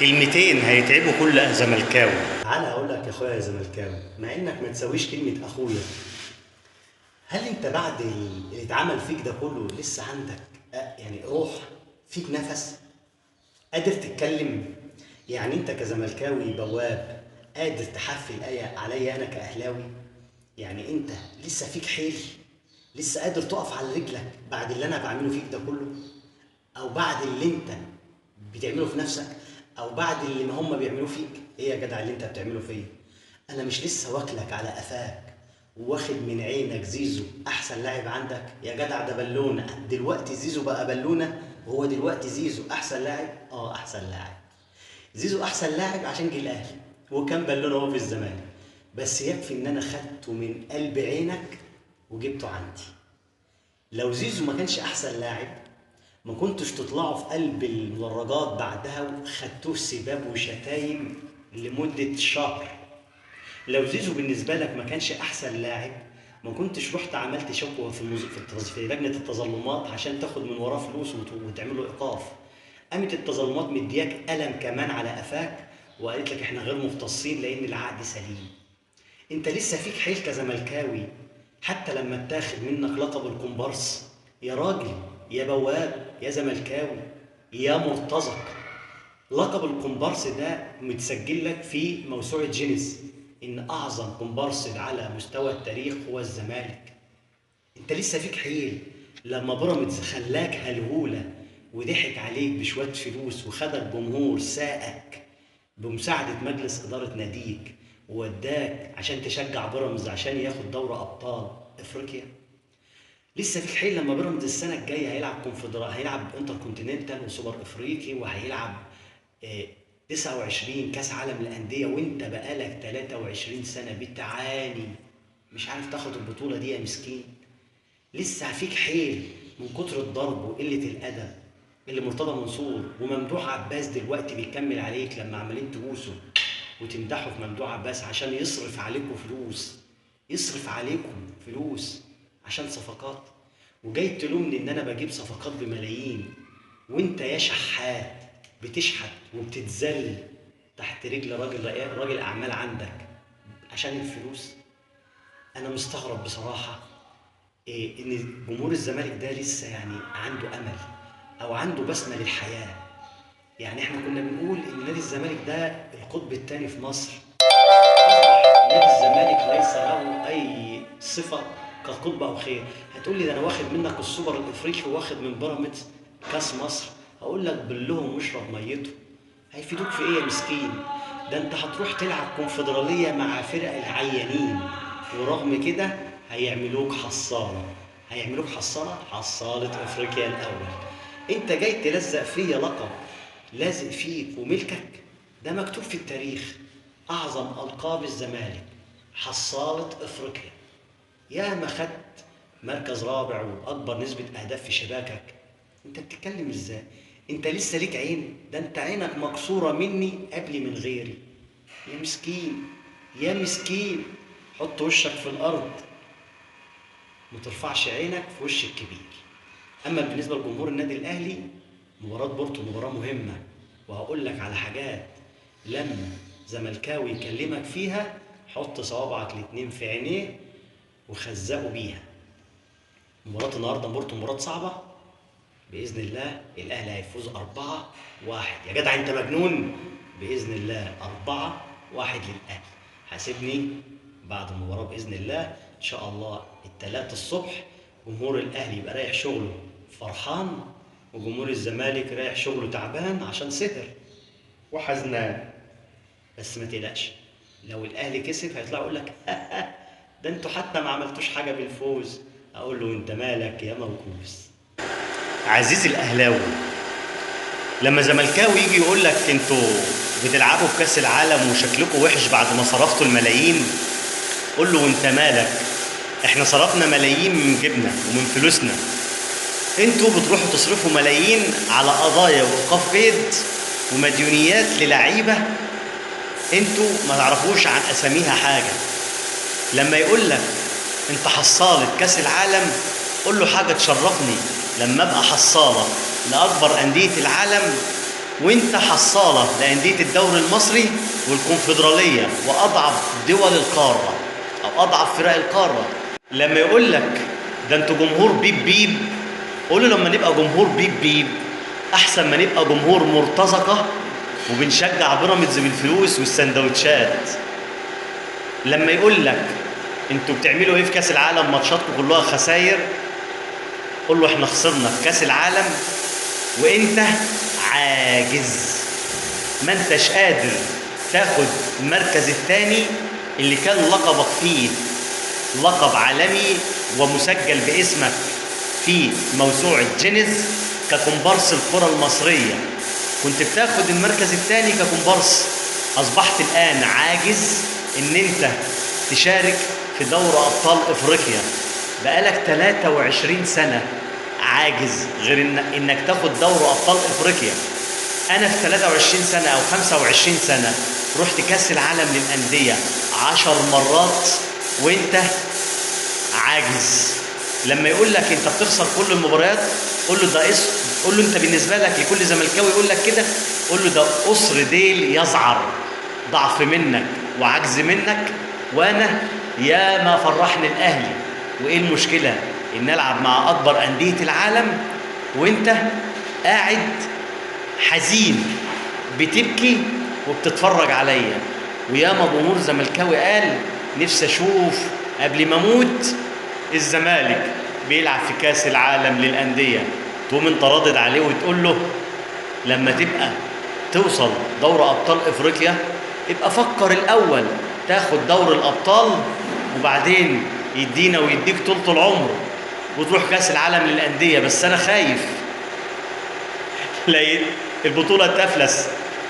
كلمتين هيتعبوا كل زملكاوي. تعالى اقول لك يا اخويا يا زملكاوي، مع انك ما تساويش كلمه اخويا. هل انت بعد اللي اتعمل فيك ده كله لسه عندك يعني روح؟ فيك نفس؟ قادر تتكلم؟ يعني انت كزملكاوي بواب قادر تحفل عليا انا كاهلاوي؟ يعني انت لسه فيك حيل؟ لسه قادر تقف على رجلك بعد اللي انا بعمله فيك ده كله؟ او بعد اللي انت بتعمله في نفسك؟ او بعد اللي ما هم بيعملوه فيك؟ ايه يا جدع اللي انت بتعمله فيا؟ انا مش لسه واكلك على قفاك واخد من عينك زيزو احسن لاعب عندك؟ يا جدع ده بالونه، دلوقتي زيزو بقى بالونه، وهو دلوقتي زيزو احسن لاعب؟ احسن لاعب. زيزو احسن لاعب عشان جه الاهلي وكان بالونه هو في الزمالك، بس يكفي ان انا خدته من قلب عينك وجبته عندي. لو زيزو ما كانش احسن لاعب ما كنتش تطلعوا في قلب المدرجات بعدها وخدتوه سباب وشتايم لمدة شهر. لو زيزو بالنسبة لك ما كانش أحسن لاعب ما كنتش رحت عملت شكوى في لجنة التظلمات عشان تاخد من وراه فلوس وتعمل له إيقاف. قامت التظلمات مدياك قلم كمان على قفاك وقالت لك احنا غير مختصين لأن العقد سليم. انت لسه فيك حيل كزملكاوي حتى لما اتاخد منك لقب الكومبارس؟ يا راجل يا بواب يا زملكاوي يا مرتزق، لقب الكومبارس ده متسجل لك في موسوعة جينيس ان اعظم كومبارس على مستوى التاريخ هو الزمالك. انت لسه فيك حيل لما بيراميدز خلاك هلهوله وضحك عليك بشويه فلوس وخدك جمهور ساقك بمساعده مجلس اداره ناديك ووداك عشان تشجع بيراميدز عشان ياخد دوري ابطال افريقيا. لسه فيك حيل لما بيراميدز السنه الجايه هيلعب انتر كونتيننتال وسوبر افريقي وهيلعب آه، 29 كاس عالم للانديه وانت بقالك 23 سنه بتعاني مش عارف تاخد البطوله دي يا مسكين. لسه فيك حيل من كتر الضرب وقله الادب اللي مرتضى منصور وممدوح عباس دلوقتي بيكمل عليك لما عمالين تبوسوا وتمدحوا في ممدوح عباس عشان يصرف عليكم فلوس، يصرف عليكم فلوس عشان صفقات، وجاي تلومني ان انا بجيب صفقات بملايين وانت يا شحات بتشحت وبتتذل تحت رجل راجل اعمال عندك عشان الفلوس. انا مستغرب بصراحه ان جمهور الزمالك ده لسه يعني عنده امل او عنده بسمه للحياه. يعني احنا كنا بنقول ان نادي الزمالك ده القطب الثاني في مصر، اصبح نادي الزمالك ليس له اي صفه كقطب او خير. هتقول لي ده انا واخد منك السوبر الافريقي وواخد من بيراميدز كاس مصر، هقول لك بلهم واشرب ميته. هيفيدوك في ايه يا مسكين؟ ده انت هتروح تلعب كونفدراليه مع فرق العيانين ورغم كده هيعملوك حصاله. هيعملوك حصاله، حصاله افريقيا الاول. انت جاي تلزق فيا لقب لازق فيك وملكك؟ ده مكتوب في التاريخ اعظم القاب الزمالك حصاله افريقيا. يا ما خدت مركز رابع واكبر نسبه اهداف في شباكك. انت بتتكلم ازاي؟ انت لسه ليك عين؟ ده انت عينك مكسوره مني قبل من غيري. يا مسكين يا مسكين، حط وشك في الارض ما ترفعش عينك في وش الكبير. اما بالنسبه لجمهور النادي الاهلي، مباراه بورتو مباراه مهمه وهقول لك على حاجات لما زملكاوي يكلمك فيها حط صوابعك الاتنين في عينيه وخزقوا بيها. مباراه النهارده بورتو مباراه صعبه، باذن الله الاهلي هيفوز 4-1. يا جدع انت مجنون؟ باذن الله 4-1 للاهلي. حاسبني بعد المباراه باذن الله ان شاء الله الثلاث الصبح جمهور الاهلي يبقى رايح شغله فرحان وجمهور الزمالك رايح شغله تعبان عشان سهر وحزنان. بس ما تقلقش، لو الاهلي كسب هيطلع يقول لك ده انتوا حتى ما عملتوش حاجه بالفوز. اقول له انت مالك يا موكوس؟ عزيزي الاهلاوي، لما زملكاوي يجي يقول لك انتوا بتلعبوا في كاس العالم وشكلكم وحش بعد ما صرفتوا الملايين، قول له وانت مالك؟ احنا صرفنا ملايين من جيبنا ومن فلوسنا، انتوا بتروحوا تصرفوا ملايين على قضايا وايقاف قيد ومديونيات للعيبه انتوا ما تعرفوش عن اساميها حاجه. لما يقول لك انت حصاله كاس العالم قول له حاجه تشرفني لما ابقى حصاله لاكبر انديه العالم وانت حصاله لانديه الدوري المصري والكونفدراليه واضعف دول القاره او اضعف فرق القاره. لما يقول لك ده انتوا جمهور بيب بيب، قول له لما نبقى جمهور بيب بيب احسن ما نبقى جمهور مرتزقه وبنشجع بيراميدز بالفلوس والسندوتشات. لما يقول لك انتوا بتعملوا ايه في كاس العالم، ماتشاتكم كلها خساير، قول له احنا خسرنا في كاس العالم وانت عاجز، ما انتش قادر تاخد المركز الثاني اللي كان لقبك فيه لقب عالمي ومسجل باسمك في موسوعة جينيز ككومبارس الكرة المصرية. كنت بتاخد المركز الثاني ككومبارس، أصبحت الآن عاجز إن أنت تشارك في دوري أبطال إفريقيا. بقالك 23 سنة عاجز غير إنك تاخد دوري أبطال إفريقيا. أنا في 23 سنة أو 25 سنة رحت كأس العالم للأندية 10 مرات وأنت عاجز. لما يقول لك أنت بتخسر كل المباريات، قول له ده قول له أنت بالنسبة لك لكل زملكاوي يقول لك كده، قول له ده قصر ديل يزعر، ضعف منك وعجز منك. وأنا يا ما فرحني الأهلي، وإيه المشكلة إن ألعب مع أكبر أندية العالم وأنت قاعد حزين بتبكي وبتتفرج عليا. وياما جمهور زملكاوي قال نفسي اشوف قبل ما اموت الزمالك بيلعب في كاس العالم للانديه. تقوم انت رادد عليه وتقول له لما تبقى توصل دوري ابطال افريقيا ابقى فكر الاول تاخد دوري الابطال وبعدين يدينا ويديك طول العمر وتروح كاس العالم للانديه. بس انا خايف لا البطولة تفلس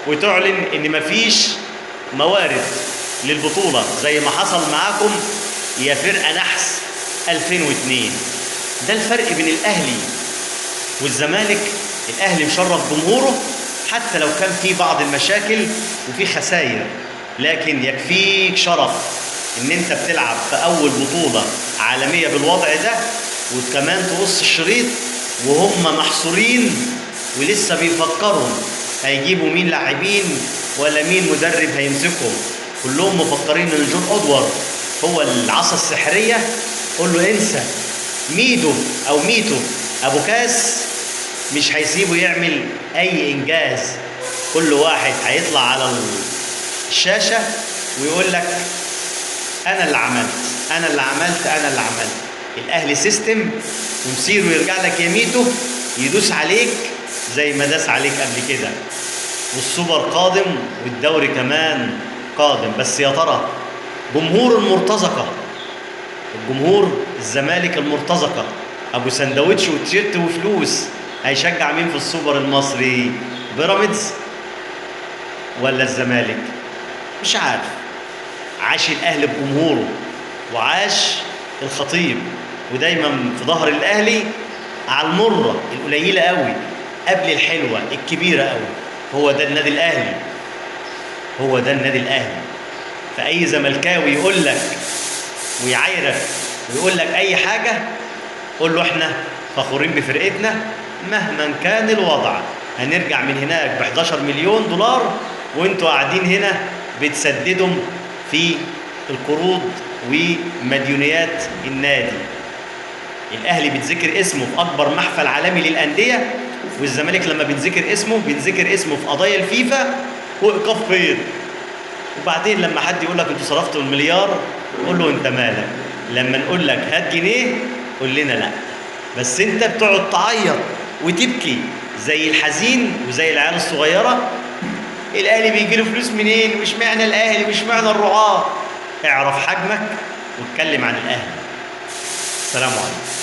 وتعلن إن مفيش موارد للبطولة زي ما حصل معاكم يا فرقة نحس 2002. ده الفرق بين الأهلي والزمالك. الأهلي مشرف جمهوره حتى لو كان في بعض المشاكل وفي خسائر، لكن يكفيك شرف إن أنت بتلعب في أول بطولة عالمية بالوضع ده، وكمان تقص الشريط وهم محصورين ولسه بيفكروا هيجيبوا مين لاعبين ولا مين مدرب هيمسكهم. كلهم مفكرين ان جون ادوارد هو العصا السحريه. قول له انسى، ميدو او ميتو ابو كاس مش هيسيبه يعمل اي انجاز. كل واحد هيطلع على الشاشه ويقول لك انا اللي عملت انا اللي عملت انا اللي عملت. الاهلي سيستم ومسيره يرجع لك يا ميتو يدوس عليك زي ما داس عليك قبل كده. والسوبر قادم والدوري كمان قادم. بس يا ترى جمهور المرتزقة، الجمهور الزمالك المرتزقة ابو سندوتش وتيشيرت وفلوس، هيشجع مين في السوبر المصري؟ بيراميدز ولا الزمالك؟ مش عارف. عاش الاهلي بجمهوره وعاش الخطيب، ودايما في ظهر الاهلي على المره القليله قوي قبل الحلوه الكبيره قوي. هو ده النادي الاهلي، هو ده النادي الاهلي. فاي زملكاوي يقول لك ويعايرك ويقول لك اي حاجه، قول له احنا فخورين بفرقتنا مهما كان الوضع. هنرجع من هناك ب 11 مليون دولار وانتوا قاعدين هنا بتسددوا في القروض ومديونيات النادي. الاهلي بيتذكر اسمه في اكبر محفل عالمي للانديه، والزمالك لما بيتذكر اسمه في قضايا الفيفا وايقاف قيد. وبعدين لما حد يقول لك انتوا صرفتوا المليار، قول له انت مالك. لما نقول لك هات جنيه قول لنا لا. بس انت بتقعد تعيط وتبكي زي الحزين وزي العيال الصغيره. الاهلي بيجي له فلوس منين؟ مش معنى الاهلي، مش معنى الرعاه. اعرف حجمك واتكلم عن الاهلي. السلام عليكم.